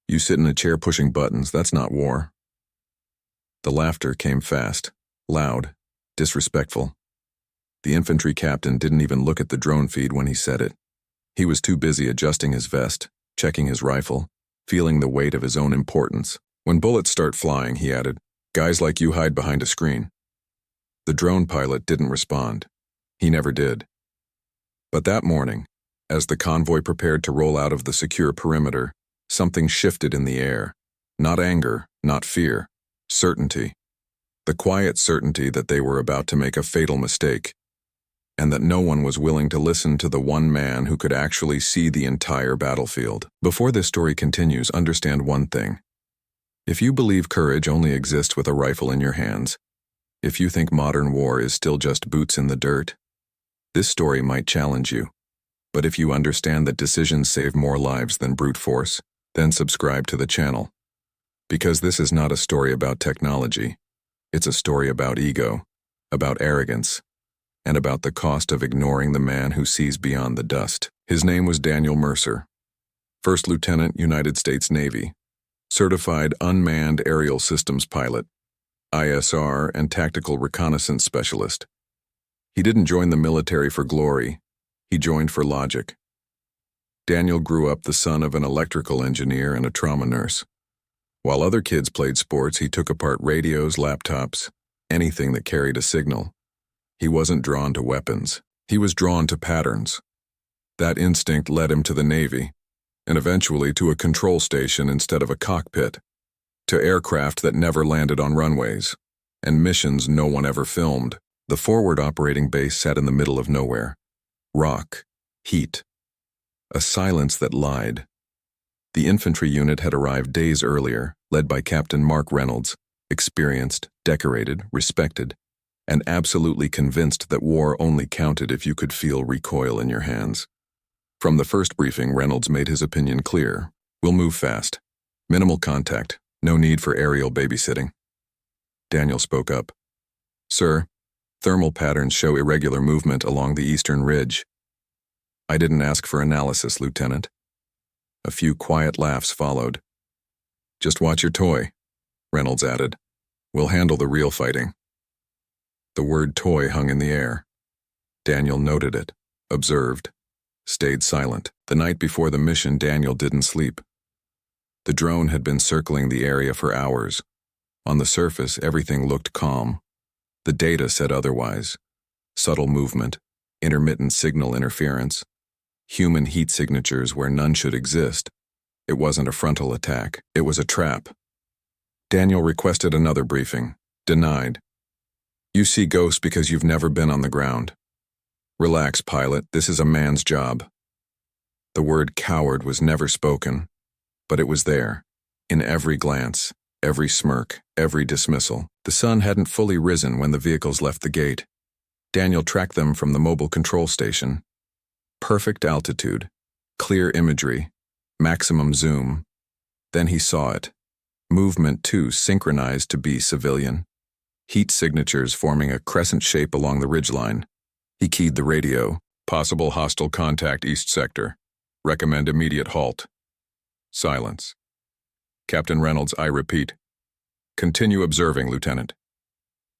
You sit in a chair pushing buttons, that's not war. The laughter came fast, loud, disrespectful. The infantry captain didn't even look at the drone feed when he said it. He was too busy adjusting his vest, checking his rifle, feeling the weight of his own importance. When bullets start flying, he added, guys like you hide behind a screen. The drone pilot didn't respond. He never did. But that morning, as the convoy prepared to roll out of the secure perimeter, something shifted in the air. Not anger, not fear, certainty. The quiet certainty that they were about to make a fatal mistake, and that no one was willing to listen to the one man who could actually see the entire battlefield. Before this story continues, understand one thing. If you believe courage only exists with a rifle in your hands, if you think modern war is still just boots in the dirt, this story might challenge you. But if you understand that decisions save more lives than brute force, then subscribe to the channel. Because this is not a story about technology. It's a story about ego, about arrogance, and about the cost of ignoring the man who sees beyond the dust. His name was Daniel Mercer, First Lieutenant, United States Navy, certified unmanned aerial systems pilot, ISR and tactical reconnaissance specialist. He didn't join the military for glory, he joined for logic. Daniel grew up the son of an electrical engineer and a trauma nurse. While other kids played sports, he took apart radios, laptops, anything that carried a signal. He wasn't drawn to weapons. He was drawn to patterns. That instinct led him to the Navy, and eventually to a control station instead of a cockpit, to aircraft that never landed on runways, and missions no one ever filmed. The forward operating base sat in the middle of nowhere. Rock, heat, a silence that lied. The infantry unit had arrived days earlier, led by Captain Mark Reynolds, experienced, decorated, respected, and absolutely convinced that war only counted if you could feel recoil in your hands. From the first briefing, Reynolds made his opinion clear. We'll move fast. Minimal contact. No need for aerial babysitting. Daniel spoke up. Sir, thermal patterns show irregular movement along the eastern ridge. I didn't ask for analysis, Lieutenant. A few quiet laughs followed. Just watch your toy, Reynolds added. We'll handle the real fighting. The word toy hung in the air. Daniel noted it, observed, stayed silent. The night before the mission, Daniel didn't sleep. The drone had been circling the area for hours. On the surface, everything looked calm. The data said otherwise. Subtle movement, intermittent signal interference, human heat signatures where none should exist. It wasn't a frontal attack. It was a trap. Daniel requested another briefing. Denied. You see ghosts because you've never been on the ground. Relax, pilot. This is a man's job. The word coward was never spoken, but it was there, in every glance, every smirk, every dismissal. The sun hadn't fully risen when the vehicles left the gate. Daniel tracked them from the mobile control station. Perfect altitude, clear imagery, maximum zoom. Then he saw it. Movement, too, synchronized to be civilian. Heat signatures forming a crescent shape along the ridgeline. He keyed the radio. Possible hostile contact east sector. Recommend immediate halt. Silence. Captain Reynolds, I repeat. Continue observing, Lieutenant.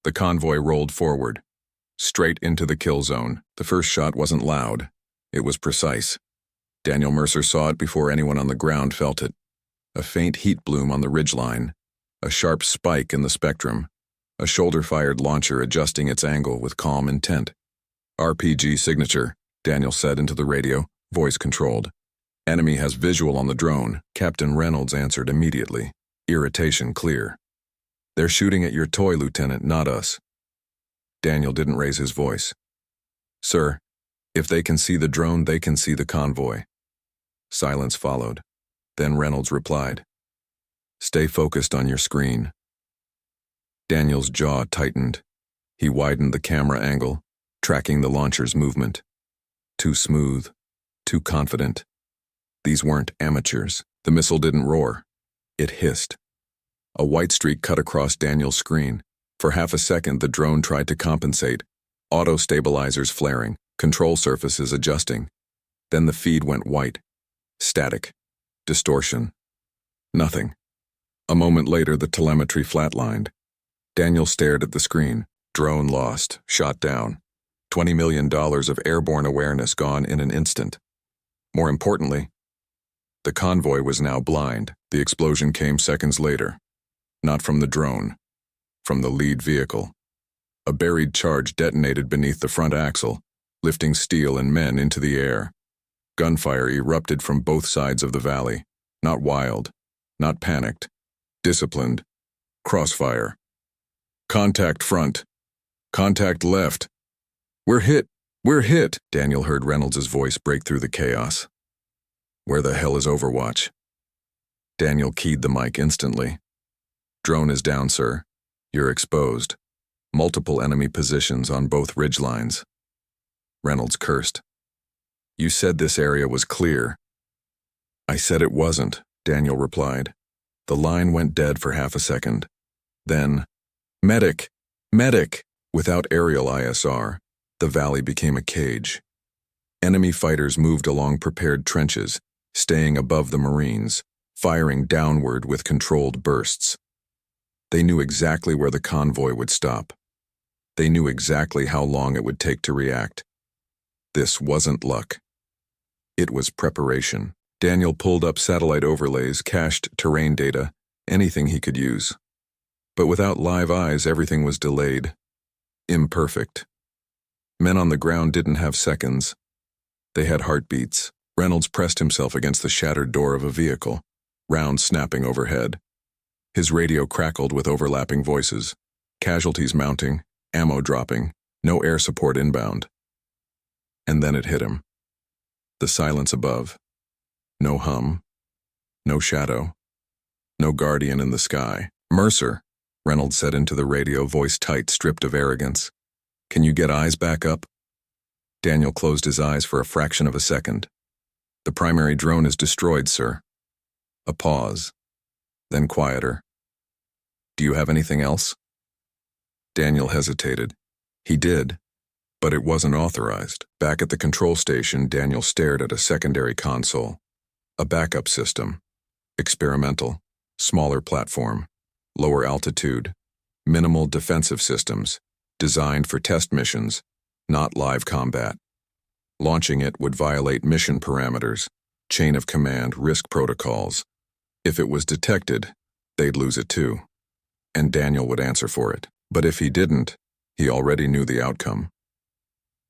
The convoy rolled forward, straight into the kill zone. The first shot wasn't loud. It was precise. Daniel Mercer saw it before anyone on the ground felt it. A faint heat bloom on the ridgeline. A sharp spike in the spectrum. A shoulder-fired launcher adjusting its angle with calm intent. RPG signature, Daniel said into the radio, voice controlled. Enemy has visual on the drone, Captain Reynolds answered immediately. Irritation clear. They're shooting at your toy, Lieutenant, not us. Daniel didn't raise his voice. Sir, if they can see the drone, they can see the convoy. Silence followed. Then Reynolds replied. Stay focused on your screen. Daniel's jaw tightened. He widened the camera angle, tracking the launcher's movement. Too smooth, too confident. These weren't amateurs. The missile didn't roar. It hissed. A white streak cut across Daniel's screen. For half a second, the drone tried to compensate. Auto stabilizers flaring, control surfaces adjusting. Then the feed went white. Static. Distortion. Nothing. A moment later, the telemetry flatlined. Daniel stared at the screen. Drone lost, shot down. $20 million of airborne awareness gone in an instant. More importantly, the convoy was now blind. The explosion came seconds later. Not from the drone. From the lead vehicle. A buried charge detonated beneath the front axle, lifting steel and men into the air. Gunfire erupted from both sides of the valley. Not wild. Not panicked. Disciplined. Crossfire. Contact front. Contact left. We're hit. We're hit. Daniel heard Reynolds' voice break through the chaos. Where the hell is Overwatch? Daniel keyed the mic instantly. Drone is down, sir. You're exposed. Multiple enemy positions on both ridgelines. Reynolds cursed. You said this area was clear. I said it wasn't, Daniel replied. The line went dead for half a second. Then, medic! Medic! Without aerial ISR, the valley became a cage. Enemy fighters moved along prepared trenches, staying above the Marines, firing downward with controlled bursts. They knew exactly where the convoy would stop. They knew exactly how long it would take to react. This wasn't luck. It was preparation. Daniel pulled up satellite overlays, cached terrain data, anything he could use. But without live eyes, everything was delayed. Imperfect. Men on the ground didn't have seconds. They had heartbeats. Reynolds pressed himself against the shattered door of a vehicle, rounds snapping overhead. His radio crackled with overlapping voices. Casualties mounting, ammo dropping, no air support inbound. And then it hit him. The silence above. No hum. No shadow. No guardian in the sky. Mercer, Reynolds said into the radio, voice tight, stripped of arrogance. Can you get eyes back up? Daniel closed his eyes for a fraction of a second. The primary drone is destroyed, sir. A pause. Then quieter. Do you have anything else? Daniel hesitated. He did, but it wasn't authorized. Back at the control station, Daniel stared at a secondary console. A backup system. Experimental. Smaller platform. Lower altitude. Minimal defensive systems. Designed for test missions, not live combat. Launching it would violate mission parameters, chain of command, risk protocols. If it was detected, they'd lose it too. And Daniel would answer for it. But if he didn't, he already knew the outcome.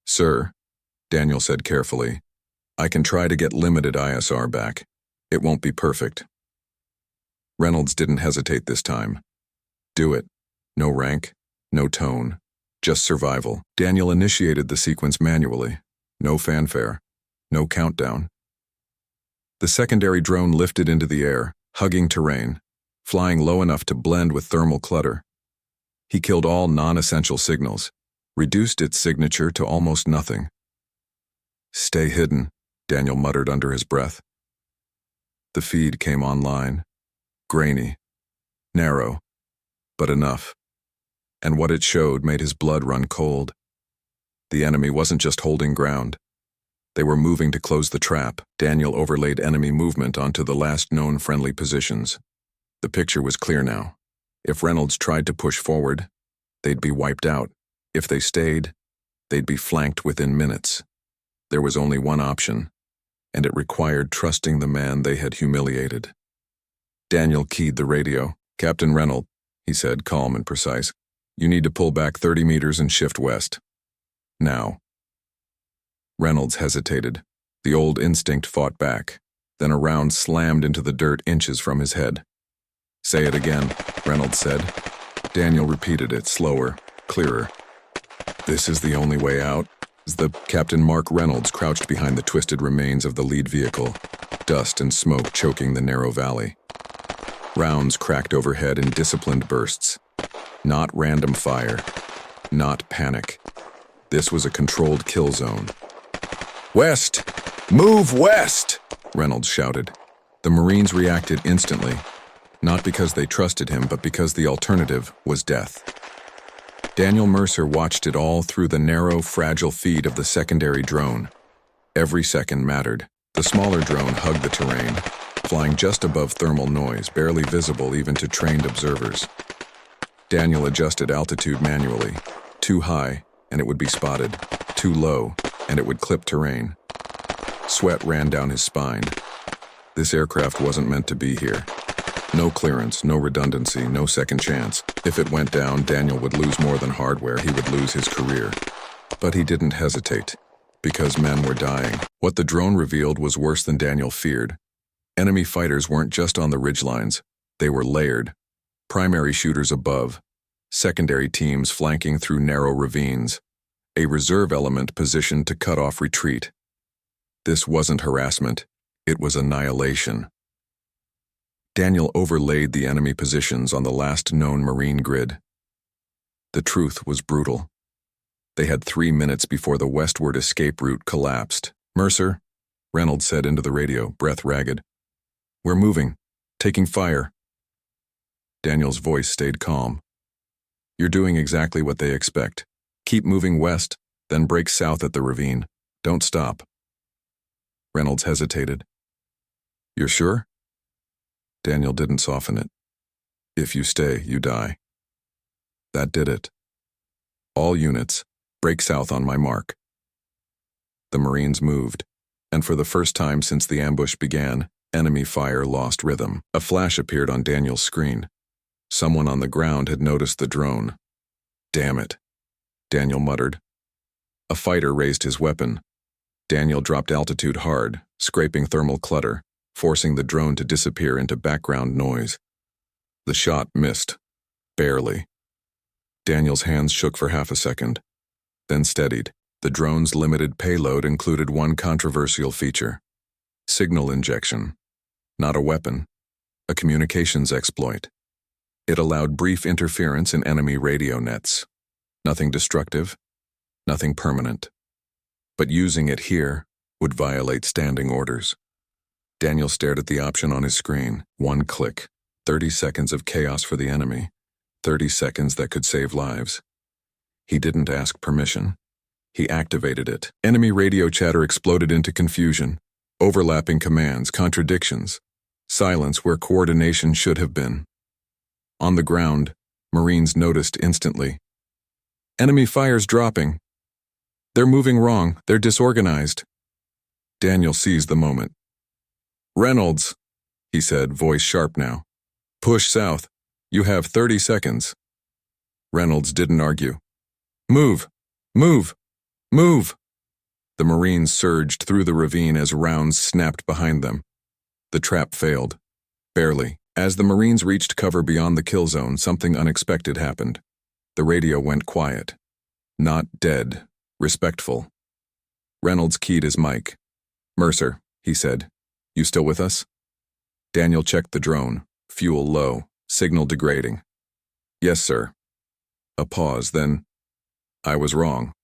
Sir, Daniel said carefully, I can try to get limited ISR back. It won't be perfect. Reynolds didn't hesitate this time. Do it. No rank, no tone, just survival. Daniel initiated the sequence manually. No fanfare, no countdown. The secondary drone lifted into the air, hugging terrain, flying low enough to blend with thermal clutter. He killed all non-essential signals, reduced its signature to almost nothing. Stay hidden, Daniel muttered under his breath. The feed came online, grainy, narrow, but enough. And what it showed made his blood run cold. The enemy wasn't just holding ground. They were moving to close the trap. Daniel overlaid enemy movement onto the last known friendly positions. The picture was clear now. If Reynolds tried to push forward, they'd be wiped out. If they stayed, they'd be flanked within minutes. There was only one option, and it required trusting the man they had humiliated. Daniel keyed the radio. Captain Reynolds, he said, calm and precise. You need to pull back 30 meters and shift west. Now. Reynolds hesitated. The old instinct fought back. Then a round slammed into the dirt inches from his head. Say it again, Reynolds said. Daniel repeated it, slower, clearer. This is the only way out. As the Captain Mark Reynolds crouched behind the twisted remains of the lead vehicle, dust and smoke choking the narrow valley. Rounds cracked overhead in disciplined bursts. Not random fire. Not panic. This was a controlled kill zone. West! Move west! Reynolds shouted. The Marines reacted instantly, not because they trusted him, but because the alternative was death. Daniel Mercer watched it all through the narrow, fragile feed of the secondary drone. Every second mattered. The smaller drone hugged the terrain, flying just above thermal noise, barely visible even to trained observers. Daniel adjusted altitude manually. Too high, and it would be spotted. Too low, and it would clip terrain. Sweat ran down his spine. This aircraft wasn't meant to be here. No clearance, no redundancy, no second chance. If it went down, Daniel would lose more than hardware. He would lose his career. But he didn't hesitate, because men were dying. What the drone revealed was worse than Daniel feared. Enemy fighters weren't just on the ridgelines. They were layered. Primary shooters above. Secondary teams flanking through narrow ravines. A reserve element positioned to cut off retreat. This wasn't harassment. It was annihilation. Daniel overlaid the enemy positions on the last known Marine grid. The truth was brutal. They had 3 minutes before the westward escape route collapsed. "Mercer," Reynolds said into the radio, breath ragged. "We're moving. Taking fire." Daniel's voice stayed calm. "You're doing exactly what they expect. Keep moving west, then break south at the ravine. Don't stop." Reynolds hesitated. "You're sure?" Daniel didn't soften it. "If you stay, you die." That did it. "All units, break south on my mark." The Marines moved, and for the first time since the ambush began, enemy fire lost rhythm. A flash appeared on Daniel's screen. Someone on the ground had noticed the drone. "Damn it," Daniel muttered. A fighter raised his weapon. Daniel dropped altitude hard, scraping thermal clutter, forcing the drone to disappear into background noise. The shot missed. Barely. Daniel's hands shook for half a second, then steadied. The drone's limited payload included one controversial feature: signal injection. Not a weapon, a communications exploit. It allowed brief interference in enemy radio nets. Nothing destructive, nothing permanent. But using it here would violate standing orders. Daniel stared at the option on his screen. One click. 30 seconds of chaos for the enemy. 30 seconds that could save lives. He didn't ask permission. He activated it. Enemy radio chatter exploded into confusion. Overlapping commands, contradictions. Silence where coordination should have been. On the ground, Marines noticed instantly. "Enemy fire's dropping. They're moving wrong. They're disorganized." Daniel seized the moment. "Reynolds," he said, voice sharp now. "Push south. You have 30 seconds. Reynolds didn't argue. "Move! Move! Move!" The Marines surged through the ravine as rounds snapped behind them. The trap failed. Barely. As the Marines reached cover beyond the kill zone, something unexpected happened. The radio went quiet. Not dead. Respectful. Reynolds keyed his mic. "Mercer," he said. "You still with us?" Daniel checked the drone. Fuel low. Signal degrading. "Yes, sir." A pause, then, "I was wrong.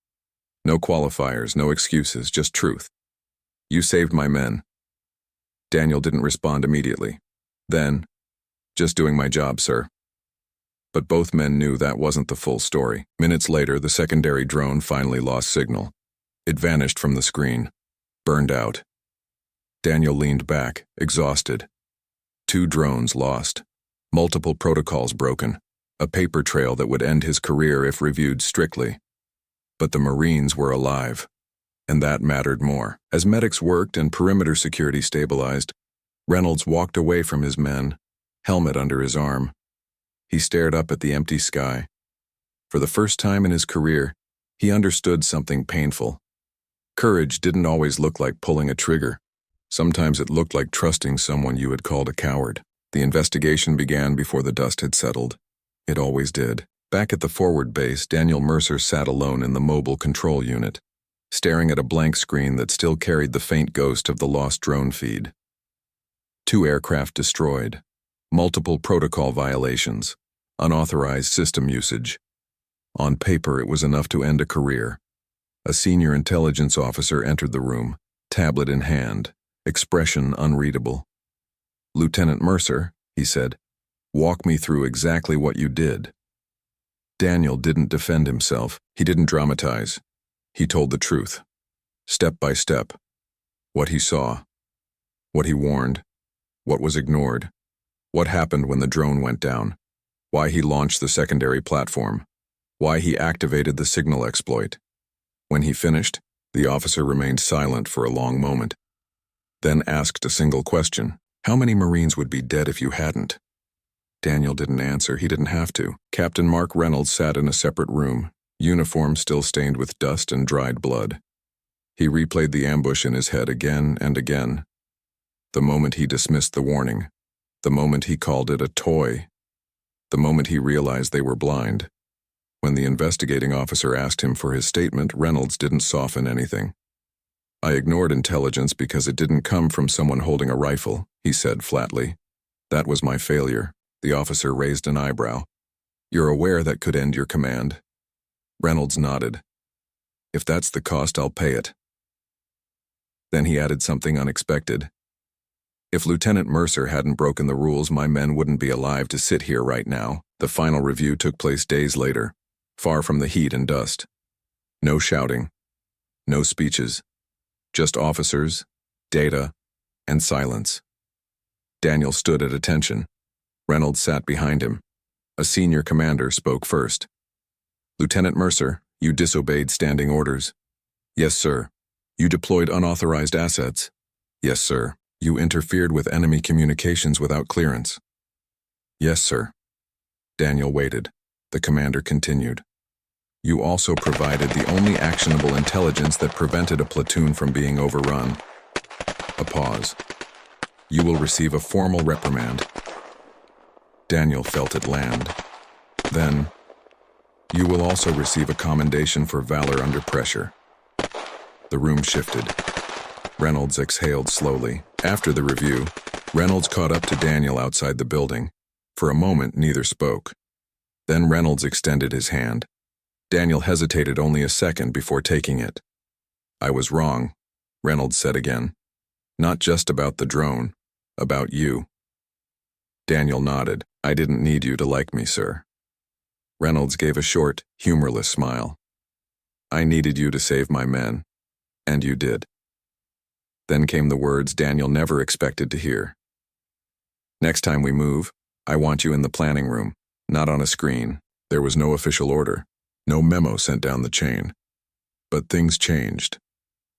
No qualifiers, no excuses, just truth. You saved my men." Daniel didn't respond immediately. Then, "Just doing my job, sir." But both men knew that wasn't the full story. Minutes later, the secondary drone finally lost signal. It vanished from the screen. Burned out. Daniel leaned back, exhausted. 2 drones lost. Multiple protocols broken. A paper trail that would end his career if reviewed strictly. But the Marines were alive, and that mattered more. As medics worked and perimeter security stabilized, Reynolds walked away from his men, helmet under his arm. He stared up at the empty sky. For the first time in his career, he understood something painful. Courage didn't always look like pulling a trigger. Sometimes it looked like trusting someone you had called a coward. The investigation began before the dust had settled. It always did. Back at the forward base, Daniel Mercer sat alone in the mobile control unit, staring at a blank screen that still carried the faint ghost of the lost drone feed. 2 aircraft destroyed. Multiple protocol violations. Unauthorized system usage. On paper, it was enough to end a career. A senior intelligence officer entered the room, tablet in hand, expression unreadable. "Lieutenant Mercer," he said, "walk me through exactly what you did." Daniel didn't defend himself. He didn't dramatize. He told the truth. Step by step. What he saw. What he warned. What was ignored? What happened when the drone went down? Why he launched the secondary platform? Why he activated the signal exploit? When he finished, the officer remained silent for a long moment, then asked a single question. How many Marines would be dead if you hadn't? Daniel didn't answer. He didn't have to. Captain Mark Reynolds sat in a separate room, uniform still stained with dust and dried blood. He replayed the ambush in his head again and again. The moment he dismissed the warning, the moment he called it a toy, the moment he realized they were blind. When the investigating officer asked him for his statement, Reynolds didn't soften anything. I ignored intelligence because it didn't come from someone holding a rifle, he said flatly. That was my failure. The officer raised an eyebrow. You're aware that could end your command? Reynolds nodded. If that's the cost, I'll pay it. Then he added something unexpected. If Lieutenant Mercer hadn't broken the rules, my men wouldn't be alive to sit here right now. The final review took place days later, far from the heat and dust. No shouting, no speeches, just officers, data, and silence. Daniel stood at attention. Reynolds sat behind him. A senior commander spoke first. Lieutenant Mercer, you disobeyed standing orders. Yes, sir. You deployed unauthorized assets. Yes, sir. You interfered with enemy communications without clearance. Yes, sir. Daniel waited. The commander continued. You also provided the only actionable intelligence that prevented a platoon from being overrun. A pause. You will receive a formal reprimand. Daniel felt it land. Then, you will also receive a commendation for valor under pressure. The room shifted. Reynolds exhaled slowly. After the review, Reynolds caught up to Daniel outside the building. For a moment, neither spoke. Then Reynolds extended his hand. Daniel hesitated only a second before taking it. I was wrong, Reynolds said again. Not just about the drone, about you. Daniel nodded. I didn't need you to like me, sir. Reynolds gave a short, humorless smile. I needed you to save my men, and you did. Then came the words Daniel never expected to hear. Next time we move, I want you in the planning room, not on a screen. There was no official order, no memo sent down the chain. But things changed.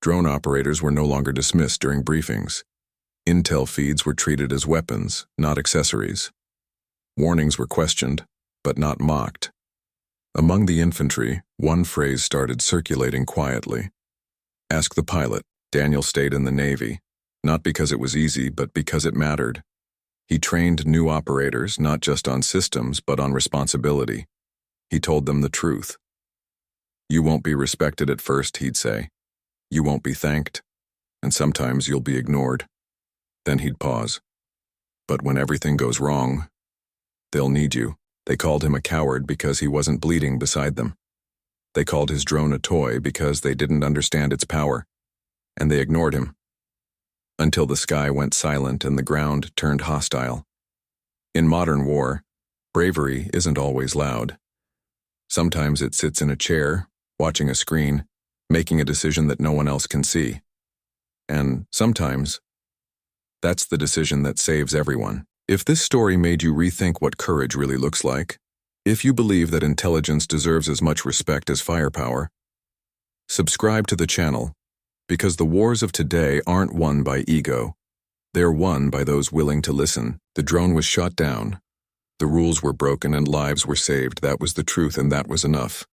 Drone operators were no longer dismissed during briefings. Intel feeds were treated as weapons, not accessories. Warnings were questioned, but not mocked. Among the infantry, one phrase started circulating quietly. Ask the pilot. Daniel stayed in the Navy, not because it was easy, but because it mattered. He trained new operators not just on systems, but on responsibility. He told them the truth. You won't be respected at first, he'd say. You won't be thanked, and sometimes you'll be ignored. Then he'd pause. But when everything goes wrong, they'll need you. They called him a coward because he wasn't bleeding beside them. They called his drone a toy because they didn't understand its power, and they ignored him. Until the sky went silent and the ground turned hostile. In modern war, bravery isn't always loud. Sometimes it sits in a chair, watching a screen, making a decision that no one else can see. And sometimes, that's the decision that saves everyone. If this story made you rethink what courage really looks like, if you believe that intelligence deserves as much respect as firepower, subscribe to the channel, because the wars of today aren't won by ego. They're won by those willing to listen. The drone was shot down. The rules were broken and lives were saved. That was the truth, and that was enough.